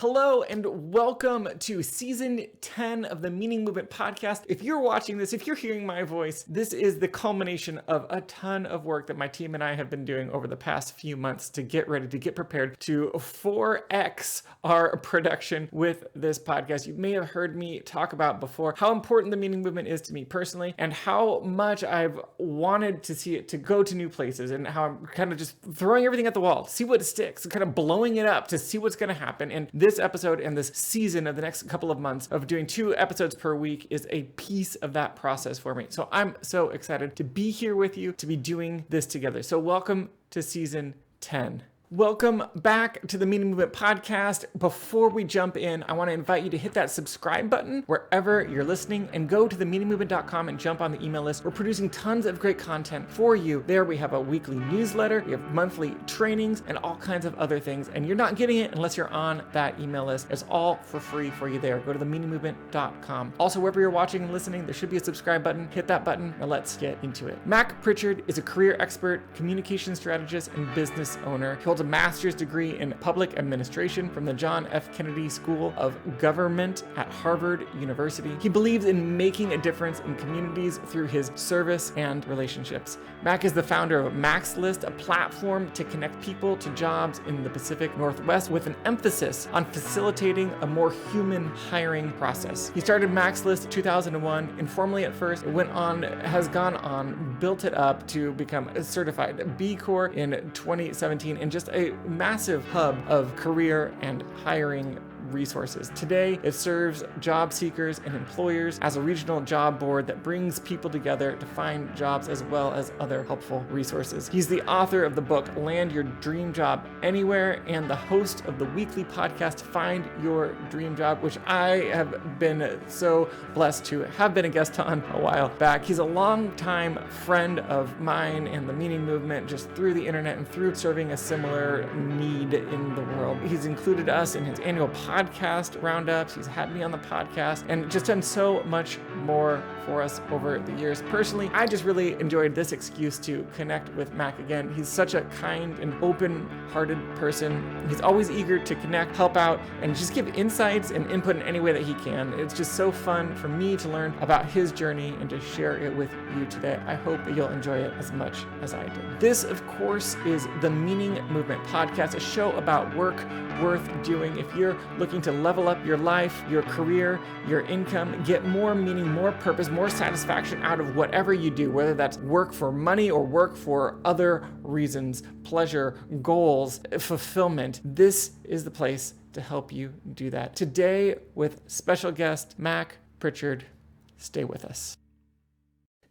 Hello and welcome to season 10 of the Meaning Movement podcast. If you're watching this, if you're hearing my voice, this is the culmination of a ton of work that my team and I have been doing over the past few months to get ready, to get prepared to 4x our production with this podcast. You may have heard me talk about before how important the Meaning Movement is to me personally and how much I've wanted to see it to go to new places and how I'm kind of just throwing everything at the wall, see what sticks, kind of blowing it up to see what's going to happen. And this episode and this season of the next couple of months of doing 2 episodes per week is a piece of that process for me. So I'm so excited to be here with you, to be doing this together. So welcome to season 10. Welcome back to the Meaning Movement podcast. Before we jump in, I want to invite you to hit that subscribe button wherever you're listening and go to themeaningmovement.com and jump on the email list. We're producing tons of great content for you. There we have a weekly newsletter, we have monthly trainings, and all kinds of other things. And you're not getting it unless you're on that email list. It's all for free for you there. Go to themeaningmovement.com. Also, wherever you're watching and listening, there should be a subscribe button. Hit that button and let's get into it. Mac Prichard is a career expert, communication strategist, and business owner. He holds a master's degree in public administration from the John F. Kennedy School of Government at Harvard University. He believes in making a difference in communities through his service and relationships. Mac is the founder of Mac's List, a platform to connect people to jobs in the Pacific Northwest with an emphasis on facilitating a more human hiring process. He started Mac's List in 2001, informally at first. It has gone on, built it up to become a certified B Corp in 2017, and just a massive hub of career and hiring resources. Today, it serves job seekers and employers as a regional job board that brings people together to find jobs as well as other helpful resources. He's the author of the book Land Your Dream Job Anywhere and the host of the weekly podcast Find Your Dream Job, which I have been so blessed to have been a guest on a while back. He's a longtime friend of mine and the Meaning Movement just through the internet and through serving a similar need in the world. He's included us in his annual podcast roundups. He's had me on the podcast and just done so much more for us over the years. Personally, I just really enjoyed this excuse to connect with Mac again. He's such a kind and open-hearted person. He's always eager to connect, help out, and just give insights and input in any way that he can. It's just so fun for me to learn about his journey and to share it with you today. I hope that you'll enjoy it as much as I did. This, of course, is the Meaning Movement podcast, a show about work worth doing. If you're looking to level up your life, your career, your income, get more meaning, more purpose, more satisfaction out of whatever you do, whether that's work for money or work for other reasons, pleasure, goals, fulfillment, this is the place to help you do that. Today, with special guest Mac Prichard, stay with us.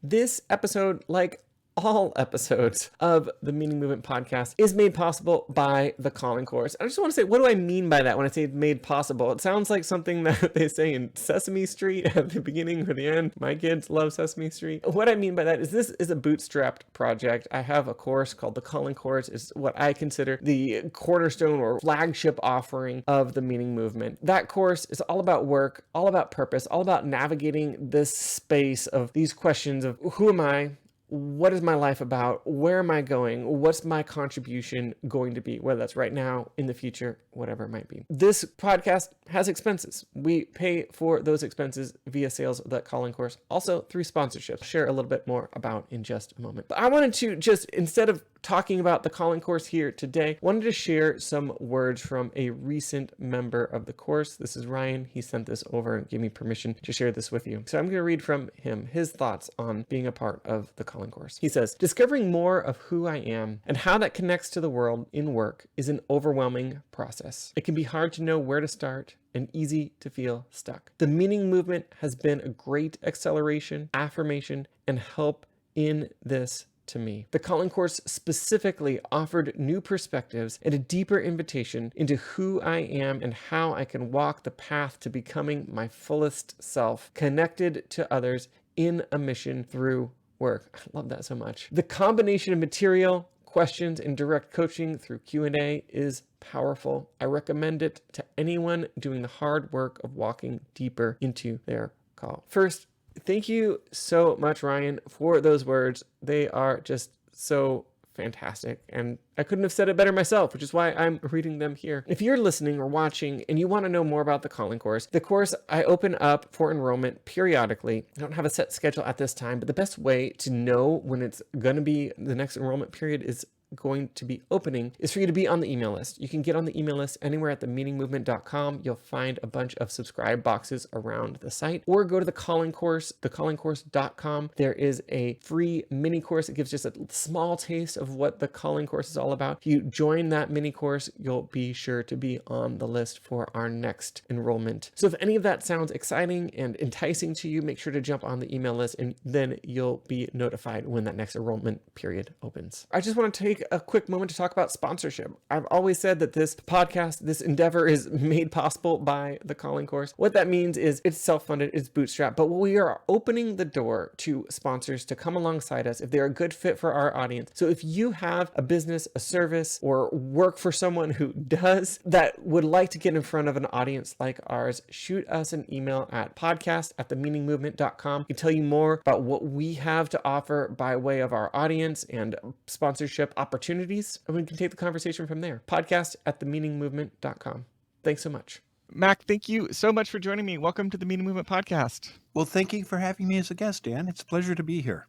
This episode, like all episodes of the Meaning Movement podcast, is made possible by the Calling Course. I just want to say, what do I mean by that when I say made possible? It sounds like something that they say in Sesame Street at the beginning or the end. My kids love Sesame Street. What I mean by that is this is a bootstrapped project. I have a course called the Calling Course. It's what I consider the cornerstone or flagship offering of the Meaning Movement. That course is all about work, all about purpose, all about navigating this space of these questions of who am I? What is my life about? Where am I going? What's my contribution going to be? Whether that's right now, in the future, whatever it might be. This podcast has expenses. We pay for those expenses via sales of that Calling Course, also through sponsorships. I'll share a little bit more about in just a moment. But I wanted to just, instead of talking about the Calling Course here today, wanted to share some words from a recent member of the course. This is Ryan. He sent this over and gave me permission to share this with you. So I'm going to read from him his thoughts on being a part of the Calling Course. He says, discovering more of who I am and how that connects to the world in work is an overwhelming process. It can be hard to know where to start and easy to feel stuck. The Meaning Movement has been a great acceleration, affirmation, and help in this to me. The Calling Course specifically offered new perspectives and a deeper invitation into who I am and how I can walk the path to becoming my fullest self, connected to others in a mission through work. I love that so much. The combination of material, questions, and direct coaching through Q&A is powerful. I recommend it to anyone doing the hard work of walking deeper into their call. First, thank you so much, Ryan, for those words. They are just so fantastic. And I couldn't have said it better myself, which is why I'm reading them here. If you're listening or watching and you want to know more about the calling course, the course I open up for enrollment periodically. I don't have a set schedule at this time, but the best way to know when it's going to be the next enrollment period is going to be opening is for you to be on the email list. You can get on the email list anywhere at themeaningmovement.com. You'll find a bunch of subscribe boxes around the site, or go to the calling course, thecallingcourse.com. There is a free mini course. It gives just a small taste of what the calling course is all about. If you join that mini course, you'll be sure to be on the list for our next enrollment. So if any of that sounds exciting and enticing to you, make sure to jump on the email list, and then you'll be notified when that next enrollment period opens. I just want to take a quick moment to talk about sponsorship. I've always said that this podcast, this endeavor, is made possible by the calling course. What that means is it's self-funded, it's bootstrapped, but we are opening the door to sponsors to come alongside us if they're a good fit for our audience. So if you have a business, a service, or work for someone who does that would like to get in front of an audience like ours, shoot us an email at podcast@themeaningmovement.com. We can tell you more about what we have to offer by way of our audience and sponsorship opportunities, and we can take the conversation from there. Podcast@themeaningmovement.com. Thanks so much. Mac, thank you so much for joining me. Welcome to the Meaning Movement Podcast. Well, thank you for having me as a guest, Dan. It's a pleasure to be here.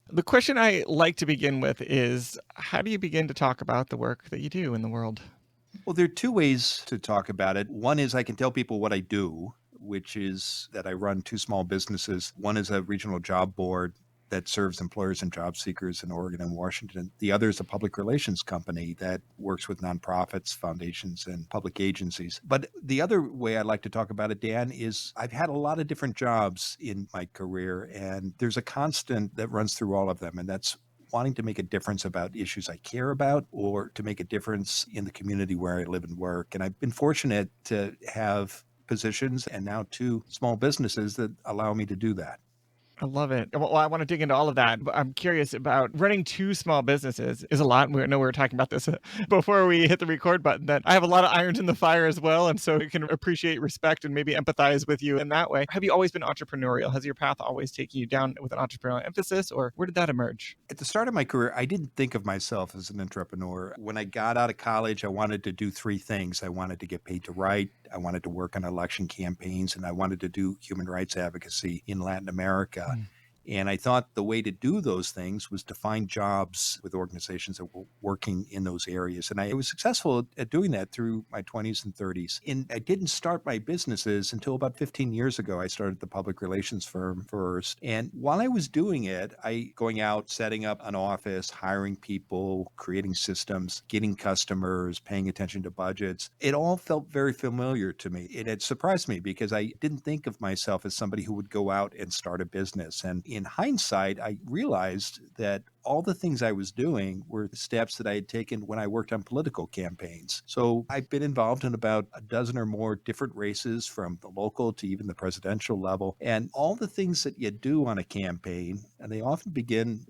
The question I like to begin with is, how do you begin to talk about the work that you do in the world? Well, there are two ways to talk about it. One is I can tell people what I do, which is that I run two small businesses. One is a regional job board that serves employers and job seekers in Oregon and Washington. The other is a public relations company that works with nonprofits, foundations, and public agencies. But the other way I like to talk about it, Dan, is I've had a lot of different jobs in my career, and there's a constant that runs through all of them, and that's wanting to make a difference about issues I care about, or to make a difference in the community where I live and work. And I've been fortunate to have positions and now two small businesses that allow me to do that. I love it. Well, I want to dig into all of that, but I'm curious about running two small businesses is a lot. We know we were talking about this before we hit the record button, that I have a lot of irons in the fire as well. And so we can appreciate, respect, and maybe empathize with you in that way. Have you always been entrepreneurial? Has your path always taken you down with an entrepreneurial emphasis, or where did that emerge? At the start of my career, I didn't think of myself as an entrepreneur. When I got out of college, I wanted to do three things. I wanted to get paid to write, I wanted to work on election campaigns, and I wanted to do human rights advocacy in Latin America. And I thought the way to do those things was to find jobs with organizations that were working in those areas. And I was successful at doing that through my 20s and 30s. And I didn't start my businesses until about 15 years ago. I started the public relations firm first. And while I was doing it, going out, setting up an office, hiring people, creating systems, getting customers, paying attention to budgets, it all felt very familiar to me. It had surprised me because I didn't think of myself as somebody who would go out and start a business. And in hindsight, I realized that all the things I was doing were the steps that I had taken when I worked on political campaigns. So I've been involved in about a dozen or more different races, from the local to even the presidential level. And all the things that you do on a campaign, and they often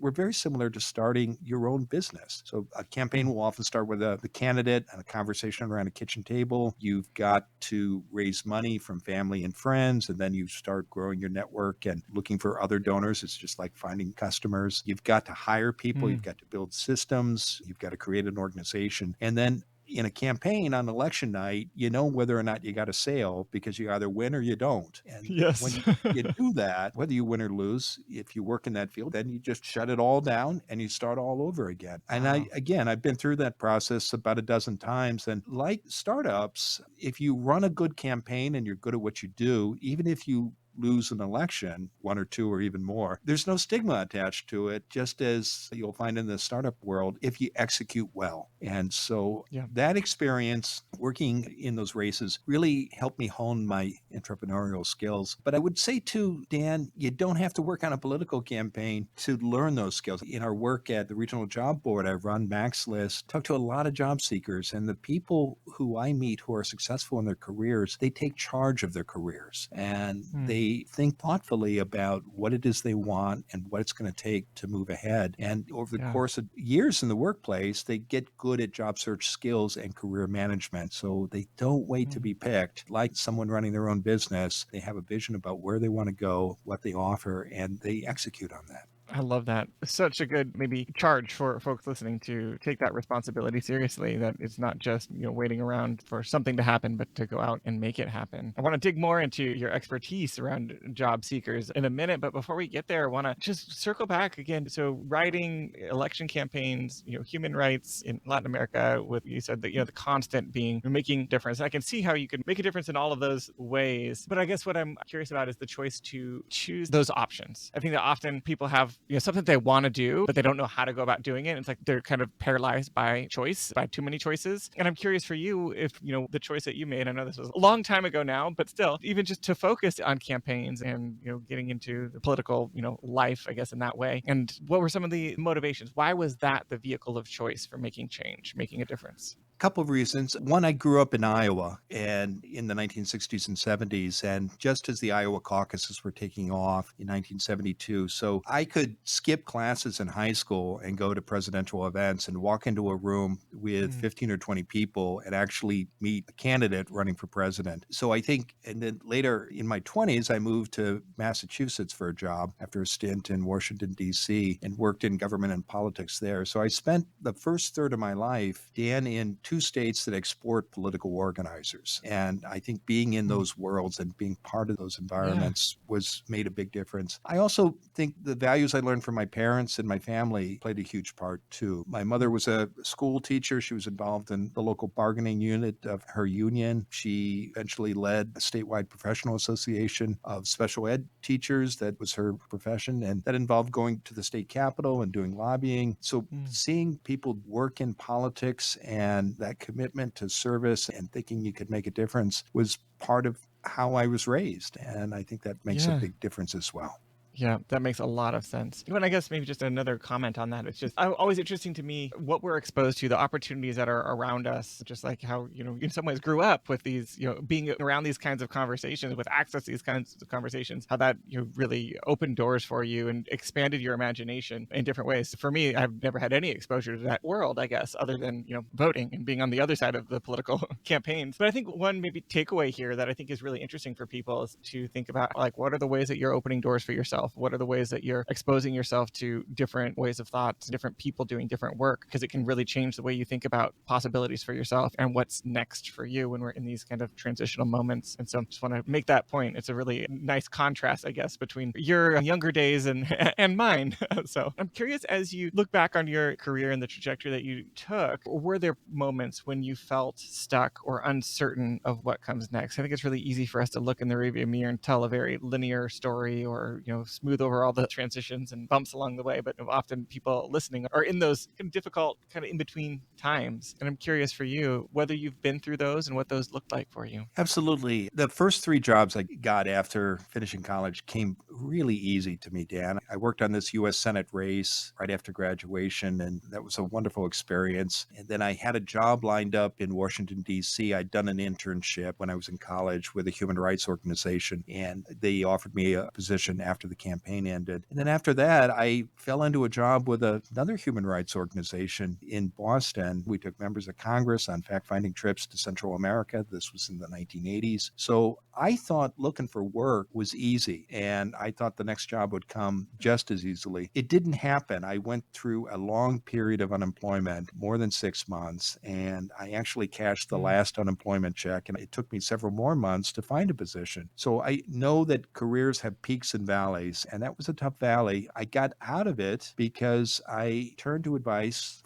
were very similar to starting your own business. So a campaign will often start with the candidate and a conversation around a kitchen table. You've got to raise money from family and friends, and then you start growing your network and looking for other donors. It's just like finding customers. You've got to hire people, you've got to build systems, you've got to create an organization. And then in a campaign on election night, you know whether or not you got a sale because you either win or you don't. And yes. when you do that, whether you win or lose, if you work in that field, then you just shut it all down and you start all over again. And I've been through that process about a dozen times. And like startups, if you run a good campaign and you're good at what you do, even if you lose an election, one or two or even more, there's no stigma attached to it, just as you'll find in the startup world if you execute well. And so that experience working in those races really helped me hone my entrepreneurial skills. But I would say too, Dan, you don't have to work on a political campaign to learn those skills. In our work at the regional job board, I run Max List, talk to a lot of job seekers, and the people who I meet who are successful in their careers, they take charge of their careers, and they think thoughtfully about what it is they want and what it's going to take to move ahead. And over the course of years in the workplace, they get good at job search skills and career management. So they don't wait to be picked. Like someone running their own business, they have a vision about where they want to go, what they offer, and they execute on that. I love that. Such a good maybe charge for folks listening to take that responsibility seriously, that it's not just, waiting around for something to happen, but to go out and make it happen. I want to dig more into your expertise around job seekers in a minute, but before we get there, I want to just circle back again. So writing election campaigns, human rights in Latin America, with you said that, the constant being making difference. I can see how you could make a difference in all of those ways. But I guess what I'm curious about is the choice to choose those options. I think that often people have something they want to do, but they don't know how to go about doing it. It's like they're kind of paralyzed by choice, by too many choices. And I'm curious for you if, the choice that you made, I know this was a long time ago now, but still, even just to focus on campaigns and, getting into the political, life, I guess, in that way. And what were some of the motivations? Why was that the vehicle of choice for making change, making a difference? Couple of reasons. One, I grew up in Iowa and in the 1960s and 70s, and just as the Iowa caucuses were taking off in 1972. So I could skip classes in high school and go to presidential events and walk into a room with 15 or 20 people and actually meet a candidate running for president. So I think, and then later in my 20s, I moved to Massachusetts for a job after a stint in Washington, D.C., and worked in government and politics there. So I spent the first third of my life, Dan, in two states that export political organizers. And I think being in those worlds and being part of those environments was made a big difference. I also think the values I learned from my parents and my family played a huge part too. My mother was a school teacher. She was involved in the local bargaining unit of her union. She eventually led a statewide professional association of special ed teachers. That was her profession. And that involved going to the state capitol and doing lobbying. So seeing people work in politics and that commitment to service and thinking you could make a difference was part of how I was raised. And I think that makes a big difference as well. Yeah, that makes a lot of sense. And I guess maybe just another comment on that. It's just always interesting to me what we're exposed to, the opportunities that are around us, just like how, in some ways grew up with these, being around these kinds of conversations, with access to these kinds of conversations, how that really opened doors for you and expanded your imagination in different ways. For me, I've never had any exposure to that world, I guess, other than, voting and being on the other side of the political campaigns. But I think one maybe takeaway here that I think is really interesting for people is to think about, like, what are the ways that you're opening doors for yourself? What are the ways that you're exposing yourself to different ways of thought, different people doing different work? Because it can really change the way you think about possibilities for yourself and what's next for you when we're in these kind of transitional moments. And so I just want to make that point. It's a really nice contrast, I guess, between your younger days and and mine. So I'm curious, as you look back on your career and the trajectory that you took, were there moments when you felt stuck or uncertain of what comes next? I think it's really easy for us to look in the rearview mirror and tell a very linear story, or smooth over all the transitions and bumps along the way. But often people listening are in those kind of difficult, kind of in between times. And I'm curious for you whether you've been through those and what those looked like for you. Absolutely. The first three jobs I got after finishing college came really easy to me, Dan. I worked on this U.S. Senate race right after graduation, and that was a wonderful experience. And then I had a job lined up in Washington, D.C. I'd done an internship when I was in college with a human rights organization, and they offered me a position after the campaign ended. And then after that, I fell into a job with another human rights organization in Boston. We took members of Congress on fact-finding trips to Central America. This was in the 1980s. So I thought looking for work was easy, and I thought the next job would come just as easily. It didn't happen. I went through a long period of unemployment, more than 6 months, and I actually cashed the last unemployment check, and it took me several more months to find a position. So I know that careers have peaks and valleys, and that was a tough valley. I got out of it because I turned to advice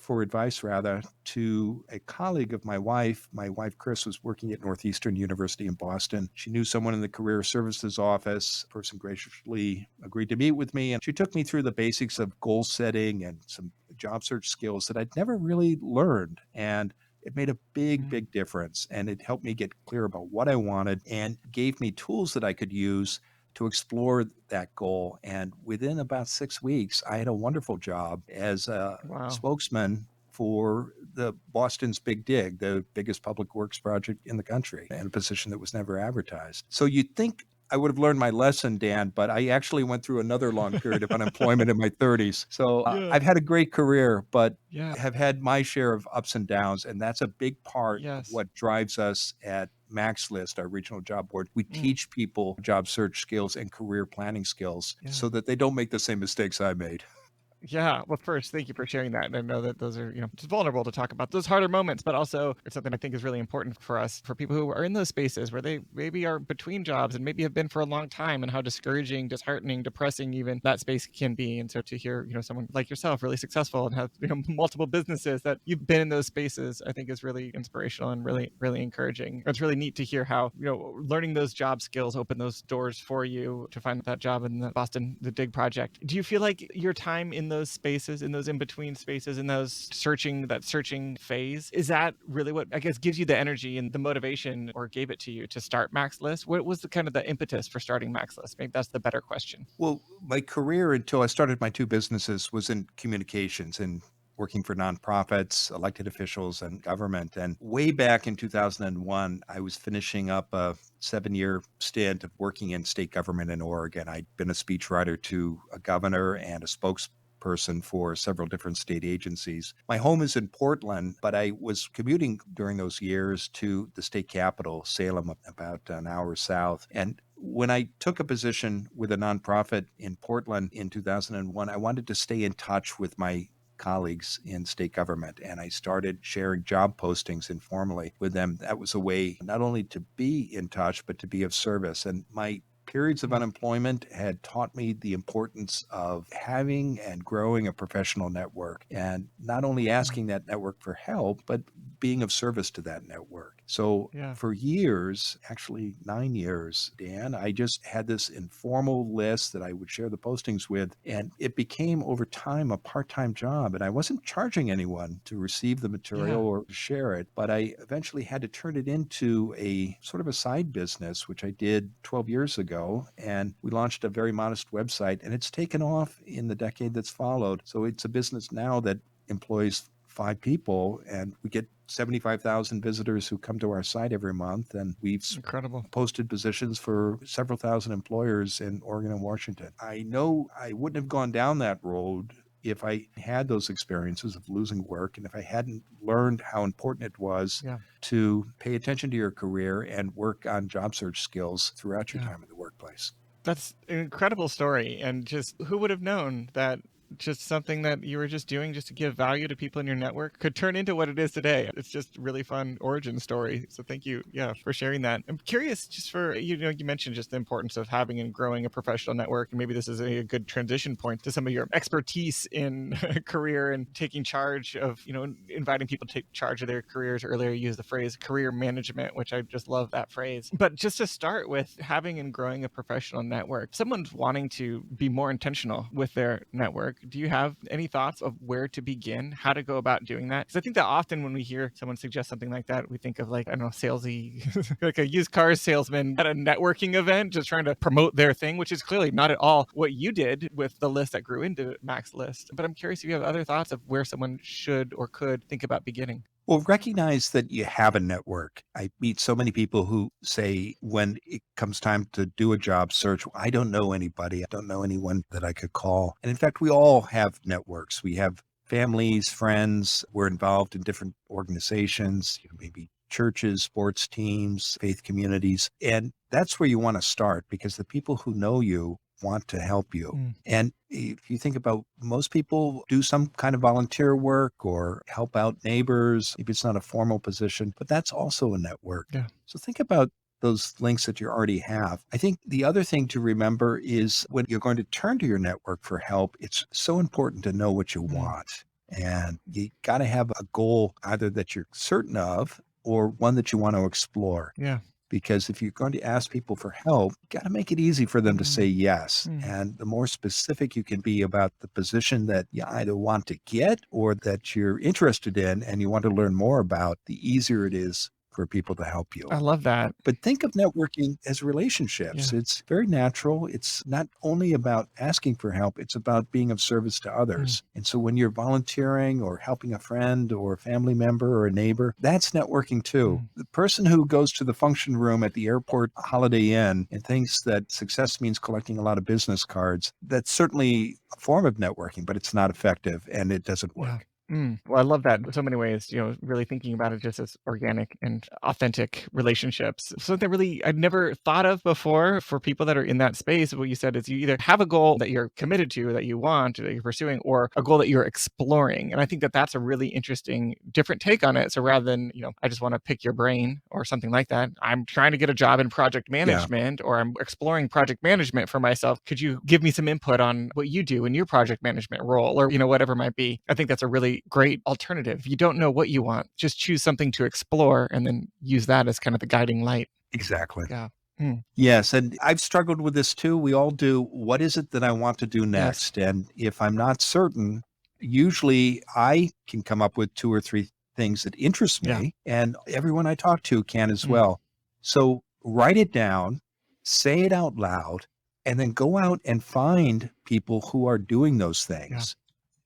to a colleague of my wife. My wife, Chris, was working at Northeastern University in Boston. She knew someone in the career services office. The person graciously agreed to meet with me, and she took me through the basics of goal setting and some job search skills that I'd never really learned. And it made a big difference, and it helped me get clear about what I wanted and gave me tools that I could use to explore that goal. And within about 6 weeks, I had a wonderful job as a spokesman for the Boston's Big Dig, the biggest public works project in the country, and a position that was never advertised. So you'd think I would have learned my lesson, Dan, but I actually went through another long period of unemployment in my 30s. So I've had a great career, but have had my share of ups and downs. And that's a big part of what drives us at Max List, our regional job board, we Mm. teach people job search skills and career planning skills Yeah. so that they don't make the same mistakes I made. Yeah. Well, first, thank you for sharing that. And I know that those are, it's vulnerable to talk about those harder moments, but also it's something I think is really important for us, for people who are in those spaces where they maybe are between jobs and maybe have been for a long time, and how discouraging, disheartening, depressing even that space can be. And so to hear, someone like yourself really successful and have, multiple businesses, that you've been in those spaces, I think is really inspirational and really, really encouraging. It's really neat to hear how, learning those job skills open those doors for you to find that job in the Dig project. Do you feel like your time in those spaces, in those in-between spaces, in that searching phase, is that really what I guess gives you the energy and the motivation, or gave it to you to start Max List? What was the kind of the impetus for starting Max List? Maybe that's the better question. Well, my career until I started my two businesses was in communications and working for nonprofits, elected officials, and government. And way back in 2001, I was finishing up a 7-year stint of working in state government in Oregon. I'd been a speechwriter to a governor and a spokesperson for several different state agencies. My home is in Portland, but I was commuting during those years to the state capital, Salem, about an hour south. And when I took a position with a nonprofit in Portland in 2001, I wanted to stay in touch with my colleagues in state government, and I started sharing job postings informally with them. That was a way not only to be in touch, but to be of service. And my periods of unemployment had taught me the importance of having and growing a professional network, and not only asking that network for help, but being of service to that network. So Yeah. for years, actually 9 years, Dan, I just had this informal list that I would share the postings with, and it became over time a part-time job. And I wasn't charging anyone to receive the material Yeah. or to share it, but I eventually had to turn it into a sort of a side business, which I did 12 years ago. And we launched a very modest website, and it's taken off in the decade that's followed. So it's a business now that employs 5 people, and we get 75,000 visitors who come to our site every month. And we've Incredible. posted positions for several thousand employers in Oregon and Washington. I know I wouldn't have gone down that road if I had those experiences of losing work, and if I hadn't learned how important it was Yeah. to pay attention to your career and work on job search skills throughout your Yeah. time in the workplace. That's an incredible story. And just who would have known that just something that you were just doing just to give value to people in your network could turn into what it is today? It's just really fun origin story. So thank you, for sharing that. I'm curious, just for, you mentioned just the importance of having and growing a professional network. And maybe this is a good transition point to some of your expertise in career and taking charge of, inviting people to take charge of their careers. Earlier, you used the phrase career management, which I just love that phrase. But just to start with having and growing a professional network, if someone's wanting to be more intentional with their network, do you have any thoughts of where to begin, how to go about doing that? Because I think that often when we hear someone suggest something like that, we think of, like, I don't know, salesy, like a used car salesman at a networking event, just trying to promote their thing, which is clearly not at all what you did with the list that grew into Max List. But I'm curious if you have other thoughts of where someone should or could think about beginning. Well, recognize that you have a network. I meet so many people who say when it comes time to do a job search, I don't know anybody. I don't know anyone that I could call. And in fact, we all have networks. We have families, friends. We're involved in different organizations, maybe churches, sports teams, faith communities. And that's where you want to start, because the people who know you want to help you. And if you think about, most people do some kind of volunteer work or help out neighbors. Maybe it's not a formal position, but that's also a network. Yeah. So think about those links that you already have. I think the other thing to remember is when you're going to turn to your network for help, it's so important to know what you want. And you got to have a goal either that you're certain of or one that you want to explore. Yeah. Because if you're going to ask people for help, you got to make it easy for them to say yes. And the more specific you can be about the position that you either want to get or that you're interested in and you want to learn more about, the easier it is for people to help you. I love that. But think of networking as relationships. Yeah. It's very natural. It's not only about asking for help, it's about being of service to others. And so when you're volunteering or helping a friend or a family member or a neighbor, that's networking too. The person who goes to the function room at the airport Holiday Inn and thinks that success means collecting a lot of business cards, that's certainly a form of networking, but it's not effective and it doesn't work. Well, I love that in so many ways, really thinking about it just as organic and authentic relationships. Something really I'd never thought of before for people that are in that space. What you said is you either have a goal that you're committed to, that you want, that you're pursuing, or a goal that you're exploring. And I think that that's a really interesting, different take on it. So rather than, I just want to pick your brain or something like that, I'm trying to get a job in project Yeah. management or I'm exploring project management for myself. Could you give me some input on what you do in your project management role or, whatever it might be? I think that's a really great alternative. If you don't know what you want, just choose something to explore and then use that as kind of the guiding light. Exactly. Yeah. Hmm. Yes, and I've struggled with this too. We all do. What is it that I want to do Yes. next? And if I'm not certain, usually I can come up with 2 or 3 things that interest Yeah. me, and everyone I talk to can as Mm. well. So write it down, say it out loud, and then go out and find people who are doing those things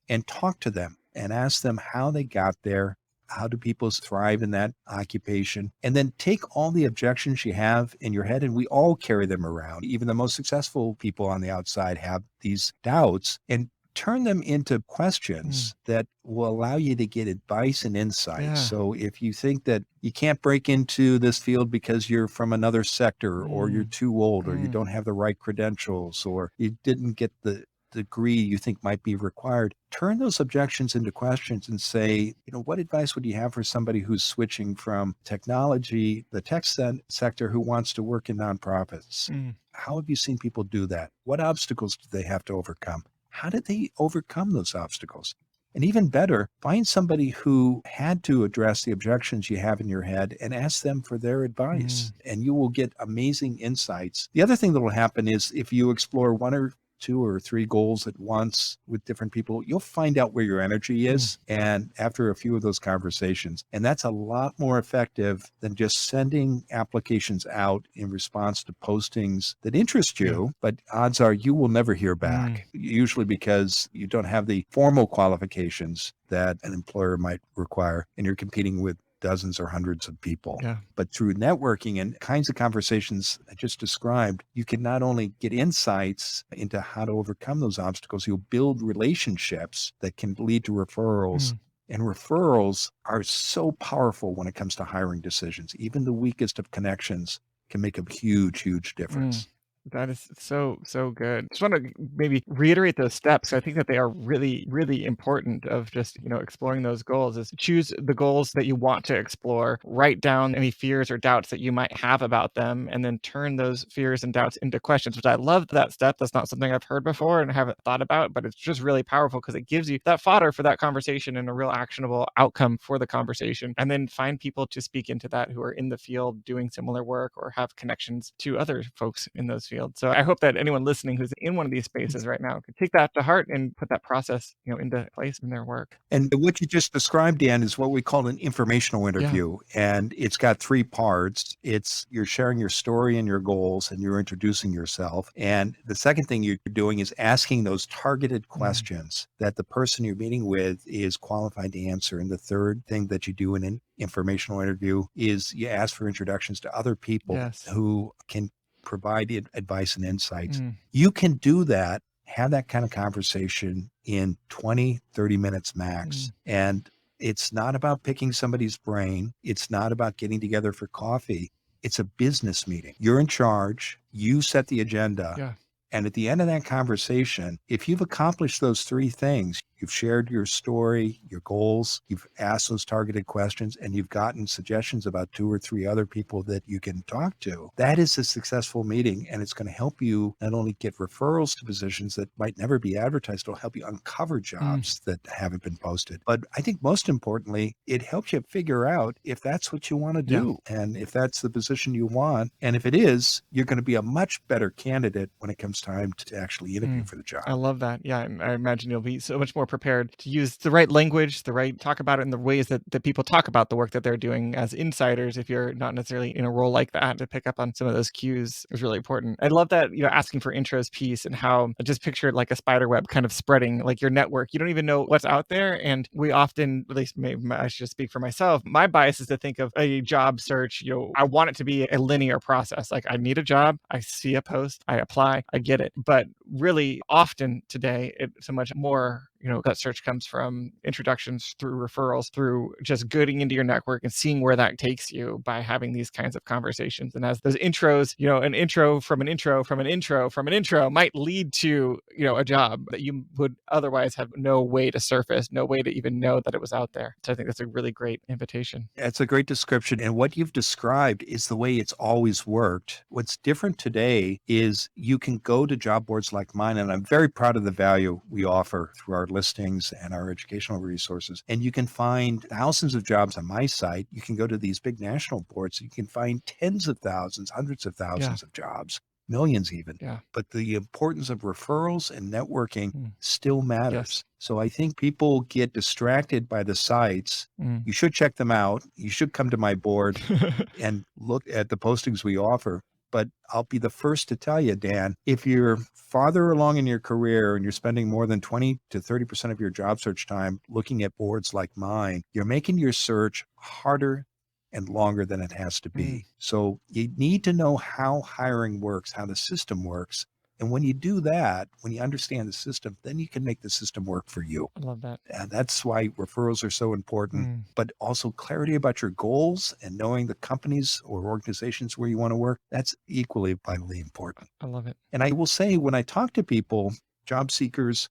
and talk to them and ask them how they got there. How do people thrive in that occupation? And then take all the objections you have in your head, and we all carry them around. Even the most successful people on the outside have these doubts, and turn them into questions that will allow you to get advice and insight. Yeah. So if you think that you can't break into this field because you're from another sector or you're too old or you don't have the right credentials or you didn't get the degree you think might be required, turn those objections into questions and say, what advice would you have for somebody who's switching from technology, the tech sector, who wants to work in nonprofits? How have you seen people do that? What obstacles do they have to overcome? How did they overcome those obstacles? And even better, find somebody who had to address the objections you have in your head and ask them for their advice. And you will get amazing insights. The other thing that will happen is if you explore 1 or 2 or 3 goals at once with different people, you'll find out where your energy is. And after a few of those conversations, and that's a lot more effective than just sending applications out in response to postings that interest you, but odds are you will never hear back, usually because you don't have the formal qualifications that an employer might require, and you're competing with dozens or hundreds of people. But through networking and kinds of conversations I just described, you can not only get insights into how to overcome those obstacles, you'll build relationships that can lead to referrals. And referrals are so powerful when it comes to hiring decisions. Even the weakest of connections can make a huge, huge difference. That is so, so good. Just want to maybe reiterate those steps. I think that they are really, really important of just, exploring those goals is choose the goals that you want to explore, write down any fears or doubts that you might have about them, and then turn those fears and doubts into questions, which I love that step. That's not something I've heard before and haven't thought about, but it's just really powerful because it gives you that fodder for that conversation and a real actionable outcome for the conversation. And then find people to speak into that who are in the field doing similar work or have connections to other folks in those fields. So I hope that anyone listening who's in one of these spaces right now could take that to heart and put that process, into place in their work. And what you just described, Dan, is what we call an informational interview. And it's got 3 parts. It's you're sharing your story and your goals and you're introducing yourself. And the second thing you're doing is asking those targeted questions that the person you're meeting with is qualified to answer. And the third thing that you do in an informational interview is you ask for introductions to other people who can provide advice and insights. You can do that, have that kind of conversation in 20, 30 minutes max. And it's not about picking somebody's brain. It's not about getting together for coffee. It's a business meeting. You're in charge. You set the agenda. And at the end of that conversation, if you've accomplished those 3 things, you've shared your story, your goals, you've asked those targeted questions, and you've gotten suggestions about 2 or 3 other people that you can talk to, that is a successful meeting. And it's going to help you not only get referrals to positions that might never be advertised, it'll help you uncover jobs that haven't been posted. But I think most importantly, it helps you figure out if that's what you want to do and if that's the position you want. And if it is, you're going to be a much better candidate when it comes time to actually interview for the job. I love that. Yeah, I imagine you'll be so much more prepared to use the right language, talk about it in the ways that people talk about the work that they're doing as insiders. If you're not necessarily in a role like that, to pick up on some of those cues is really important. I love that, asking for intros piece and how I just picture it like a spider web kind of spreading, like your network. You don't even know what's out there. And we often, at least maybe I should speak for myself, my bias is to think of a job search, I want it to be a linear process. Like I need a job, I see a post, I apply, I get it. But really often today, it's so much more, that search comes from introductions, through referrals, through just getting into your network and seeing where that takes you by having these kinds of conversations. And as those intros, an intro from an intro from an intro from an intro might lead to, a job that you would otherwise have no way to surface, no way to even know that it was out there. So I think that's a really great invitation. It's a great description. And what you've described is the way it's always worked. What's different today is you can go to job boards like mine, and I'm very proud of the value we offer through our listings and our educational resources. And you can find thousands of jobs on my site. You can go to these big national boards. You can find tens of thousands, hundreds of thousands of jobs, millions even. Yeah. But the importance of referrals and networking still matters. Yes. So I think people get distracted by the sites. You should check them out. You should come to my board and look at the postings we offer. But I'll be the first to tell you, Dan, if you're farther along in your career and you're spending more than 20 to 30% of your job search time looking at boards like mine, you're making your search harder and longer than it has to be. So you need to know how hiring works, how the system works. And when you do that, when you understand the system, then you can make the system work for you. I love that. And that's why referrals are so important, but also clarity about your goals and knowing the companies or organizations where you want to work. That's equally vitally important. I love it. And I will say, when I talk to people, job seekers,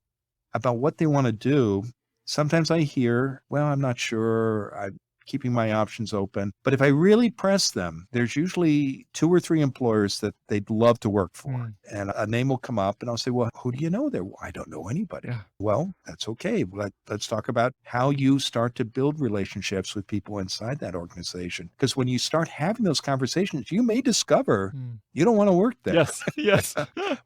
about what they want to do, sometimes I hear, well, I'm not sure. I'm keeping my options open. But if I really press them, there's usually 2 or 3 employers that they'd love to work for. And a name will come up and I'll say, well, who do you know there? Well, I don't know anybody. Yeah. Well, that's okay. Let's talk about how you start to build relationships with people inside that organization. Because when you start having those conversations, you may discover you don't want to work there. Yes.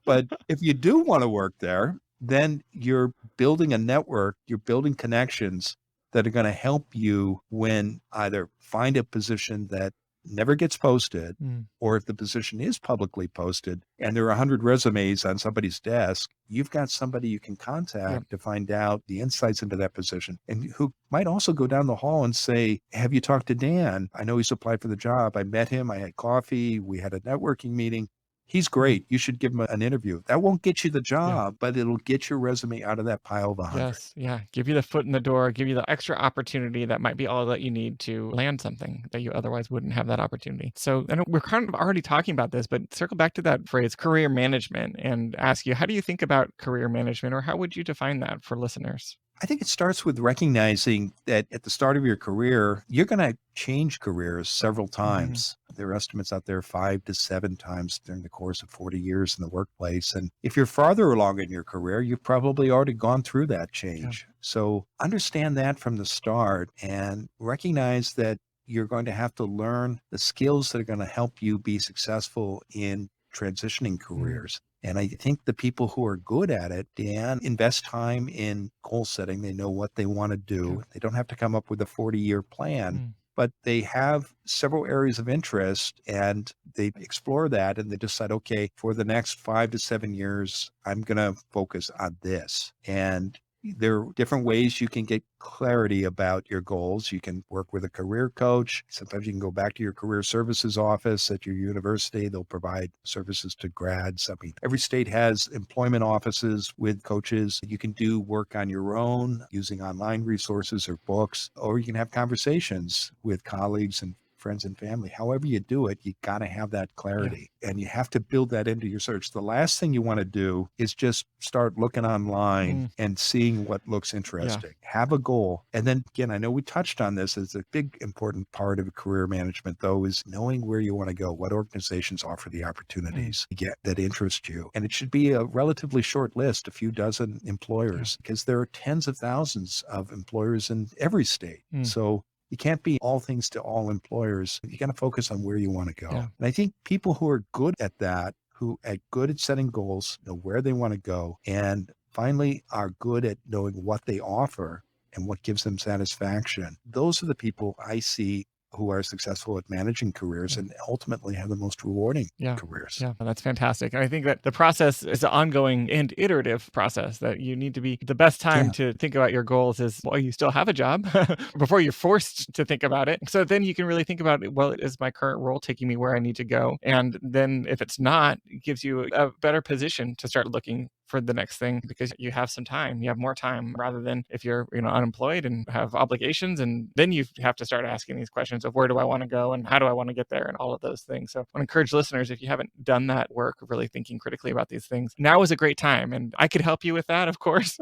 But if you do want to work there, then you're building a network, you're building connections that are going to help you when either find a position that never gets posted, or if the position is publicly posted and there are 100 resumes on somebody's desk, you've got somebody you can contact to find out the insights into that position, and who might also go down the hall and say, have you talked to Dan? I know he's applied for the job. I met him. I had coffee. We had a networking meeting. He's great. You should give him an interview. That won't get you the job, but it'll get your resume out of that pile of 100. Yes. Yeah. Give you the foot in the door, give you the extra opportunity that might be all that you need to land something that you otherwise wouldn't have that opportunity. So I know we're kind of already talking about this, but circle back to that phrase, career management, and ask you, how do you think about career management, or how would you define that for listeners? I think it starts with recognizing that at the start of your career, you're going to change careers several times. There are estimates out there 5 to 7 times during the course of 40 years in the workplace. And if you're farther along in your career, you've probably already gone through that change. So understand that from the start and recognize that you're going to have to learn the skills that are going to help you be successful in transitioning careers. And I think the people who are good at it, Dan, invest time in goal setting. They know what they want to do. They don't have to come up with a 40-year plan, but they have several areas of interest and they explore that and they decide, okay, for the next 5 to 7 years, I'm going to focus on this. And there are different ways you can get clarity about your goals. You can work with a career coach. Sometimes you can go back to your career services office at your university. They'll provide services to grads. I mean, every state has employment offices with coaches. You can do work on your own using online resources or books, or you can have conversations with colleagues and friends and family. However you do it, you got to have that clarity and you have to build that into your search. The last thing you want to do is just start looking online and seeing what looks interesting. Have a goal. And then again, I know we touched on this as a big important part of career management, though, is knowing where you want to go, what organizations offer the opportunities that interest you. And it should be a relatively short list, a few dozen employers, because there are tens of thousands of employers in every state. So you can't be all things to all employers. You got to focus on where you want to go. And I think people who are good at that, who are good at setting goals, know where they want to go, and finally are good at knowing what they offer and what gives them satisfaction. Those are the people I see who are successful at managing careers and ultimately have the most rewarding careers. Yeah, that's fantastic. And I think that the process is an ongoing and iterative process, that you need to be the best time to think about your goals is while you still have a job before you're forced to think about it. So then you can really think about, well, is my current role taking me where I need to go? And then if it's not, it gives you a better position to start looking for the next thing because you have some time, you have more time rather than if you're, unemployed and have obligations. And then you have to start asking these questions of where do I want to go and how do I want to get there and all of those things. So I want to encourage listeners, if you haven't done that work of really thinking critically about these things, now is a great time. And I could help you with that, of course,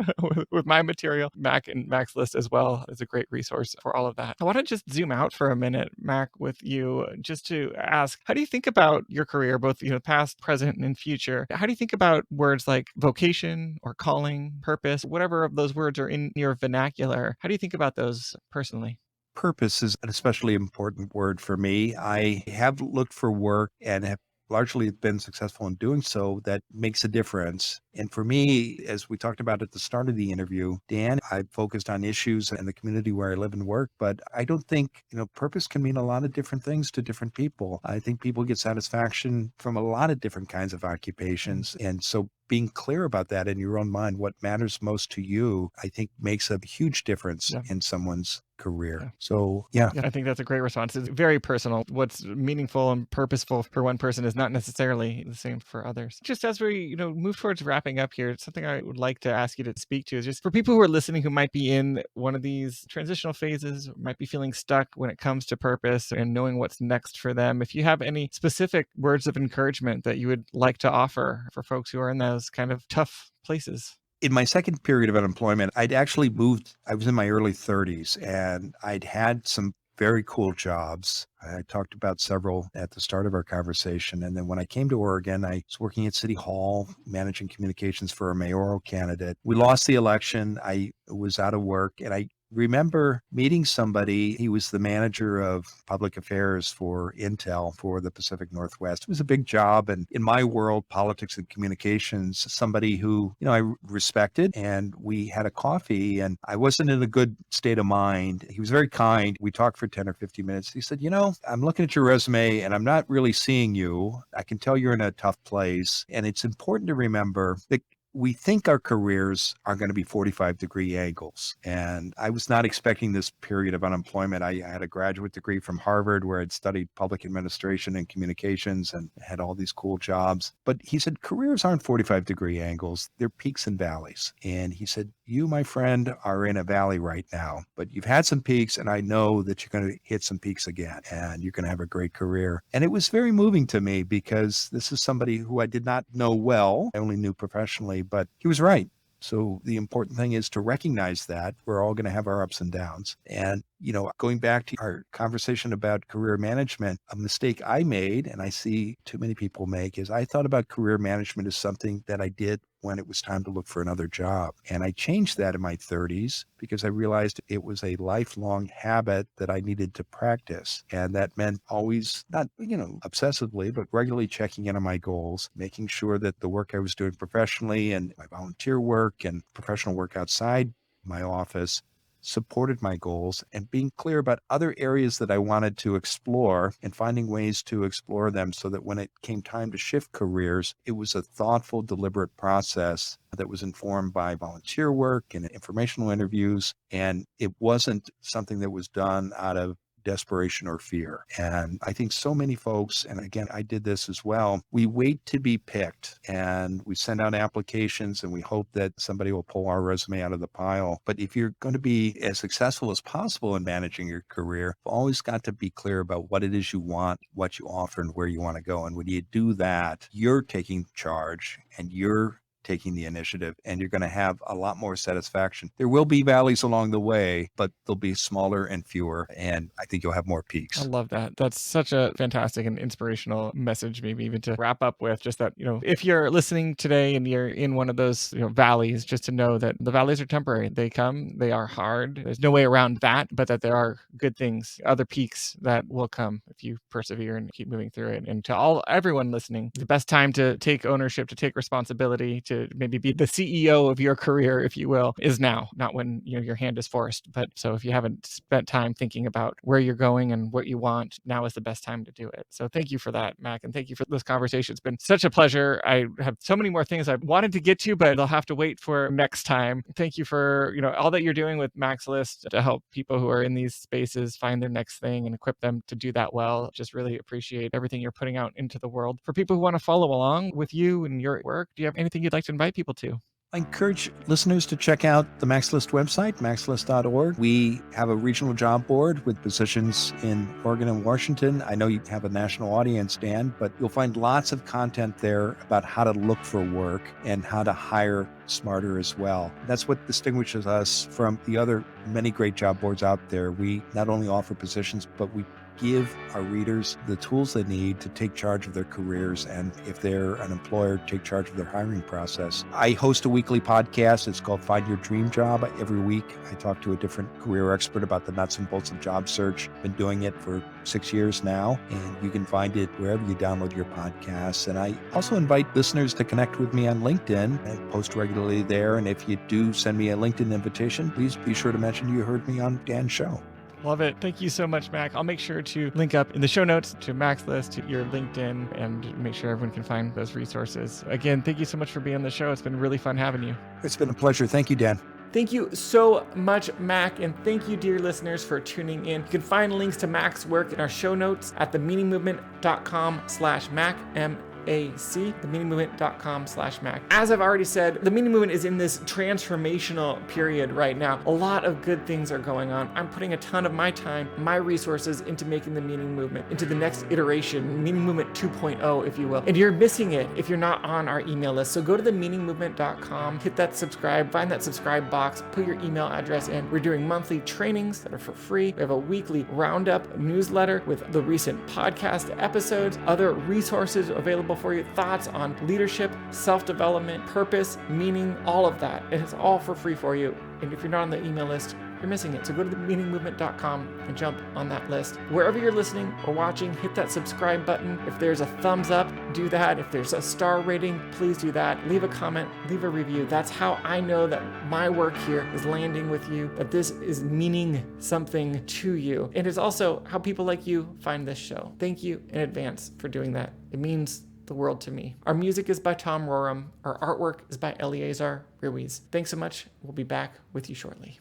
with my material. Mac and Mac's List as well is a great resource for all of that. I want to just zoom out for a minute, Mac, with you, just to ask, how do you think about your career, both past, present, and future? How do you think about words like vocation or calling, purpose, whatever of those words are in your vernacular? How do you think about those personally? Purpose is an especially important word for me. I have looked for work and have largely been successful in doing so that makes a difference. And for me, as we talked about at the start of the interview, Dan, I focused on issues in the community where I live and work, but I don't think, purpose can mean a lot of different things to different people. I think people get satisfaction from a lot of different kinds of occupations. And so being clear about that in your own mind, what matters most to you, I think makes a huge difference in someone's career. So, yeah. I think that's a great response. It's very personal. What's meaningful and purposeful for one person is not necessarily the same for others. Just as we, move towards wrapping up here, something I would like to ask you to speak to is just for people who are listening who might be in one of these transitional phases, might be feeling stuck when it comes to purpose and knowing what's next for them. If you have any specific words of encouragement that you would like to offer for folks who are in those kind of tough places. In my second period of unemployment, I'd actually moved. I was in my early 30s and I'd had some very cool jobs. I talked about several at the start of our conversation. And then when I came to Oregon, I was working at City Hall, managing communications for a mayoral candidate. We lost the election. I was out of work and I remember meeting somebody. He was the manager of public affairs for Intel for the Pacific Northwest. It was a big job. And in my world, politics and communications, somebody who, I respected, and we had a coffee and I wasn't in a good state of mind. He was very kind. We talked for 10 or 15 minutes. He said, I'm looking at your resume and I'm not really seeing you. I can tell you're in a tough place. And it's important to remember that we think our careers are going to be 45-degree angles. And I was not expecting this period of unemployment. I had a graduate degree from Harvard where I'd studied public administration and communications and had all these cool jobs. But he said, careers aren't 45-degree angles. They're peaks and valleys. And he said, you, my friend, are in a valley right now, but you've had some peaks and I know that you're going to hit some peaks again and you're going to have a great career. And it was very moving to me because this is somebody who I did not know well. I only knew professionally, but he was right. So the important thing is to recognize that we're all going to have our ups and downs. And, going back to our conversation about career management, a mistake I made, and I see too many people make, is I thought about career management as something that I did when it was time to look for another job. And I changed that in my 30s because I realized it was a lifelong habit that I needed to practice. And that meant always, not, obsessively, but regularly checking in on my goals, making sure that the work I was doing professionally and my volunteer work and professional work outside my office supported my goals, and being clear about other areas that I wanted to explore and finding ways to explore them so that when it came time to shift careers, it was a thoughtful, deliberate process that was informed by volunteer work and informational interviews. And it wasn't something that was done out of desperation or fear. And I think so many folks, and again, I did this as well, we wait to be picked and we send out applications and we hope that somebody will pull our resume out of the pile. But if you're going to be as successful as possible in managing your career, you've always got to be clear about what it is you want, what you offer, and where you want to go. And when you do that, you're taking charge and you're taking the initiative, and you're going to have a lot more satisfaction. There will be valleys along the way, but they'll be smaller and fewer, and I think you'll have more peaks. I love that. That's such a fantastic and inspirational message, maybe even to wrap up with, just that, if you're listening today and you're in one of those, valleys, just to know that the valleys are temporary. They come, they are hard. There's no way around that, but that there are good things, other peaks that will come if you persevere and keep moving through it. And to everyone listening, the best time to take ownership, to take responsibility, to maybe be the CEO of your career, if you will, is now, not when your hand is forced. But so if you haven't spent time thinking about where you're going and what you want, now is the best time to do it. So thank you for that, Mac, and thank you for this conversation. It's been such a pleasure. I have so many more things I wanted to get to, but they'll have to wait for next time. Thank you for all that you're doing with Mac's List to help people who are in these spaces find their next thing and equip them to do that well. Just really appreciate everything you're putting out into the world. For people who want to follow along with you and your work, do you have anything you'd like like to invite people to? I encourage listeners to check out the MaxList website, maxlist.org. We have a regional job board with positions in Oregon and Washington. I know you have a national audience, Dan, but you'll find lots of content there about how to look for work and how to hire smarter as well. That's what distinguishes us from the other many great job boards out there. We not only offer positions, but we give our readers the tools they need to take charge of their careers, and if they're an employer, take charge of their hiring process. I host a weekly podcast. It's called Find Your Dream Job. Every week, I talk to a different career expert about the nuts and bolts of job search. Been doing it for 6 years now, and you can find it wherever you download your podcasts. And I also invite listeners to connect with me on LinkedIn. I post regularly there, and if you do send me a LinkedIn invitation, please be sure to mention you heard me on Dan's show. Love it. Thank you so much, Mac. I'll make sure to link up in the show notes to MaxList, to your LinkedIn, and make sure everyone can find those resources. Again, thank you so much for being on the show. It's been really fun having you. It's been a pleasure. Thank you, Dan. Thank you so much, Mac, and thank you, dear listeners, for tuning in. You can find links to Mac's work in our show notes at themeaningmovement.com/Mac, MAC, themeaningmovement.com/Mac. As I've already said, the Meaning Movement is in this transformational period right now. A lot of good things are going on. I'm putting a ton of my time, my resources into making the Meaning Movement into the next iteration, Meaning Movement 2.0, if you will. And you're missing it if you're not on our email list. So go to themeaningmovement.com, hit that subscribe, find that subscribe box, put your email address in. We're doing monthly trainings that are for free. We have a weekly roundup newsletter with the recent podcast episodes, other resources available for you, thoughts on leadership, self-development, purpose, meaning, all of that. And it's all for free for you. And if you're not on the email list, you're missing it. So go to themeaningmovement.com and jump on that list. Wherever you're listening or watching, hit that subscribe button. If there's a thumbs up, do that. If there's a star rating, please do that. Leave a comment, leave a review. That's how I know that my work here is landing with you, that this is meaning something to you. And it's also how people like you find this show. Thank you in advance for doing that. It means the world to me. Our music is by Tom Roram. Our artwork is by Eleazar Ruiz. Thanks so much. We'll be back with you shortly.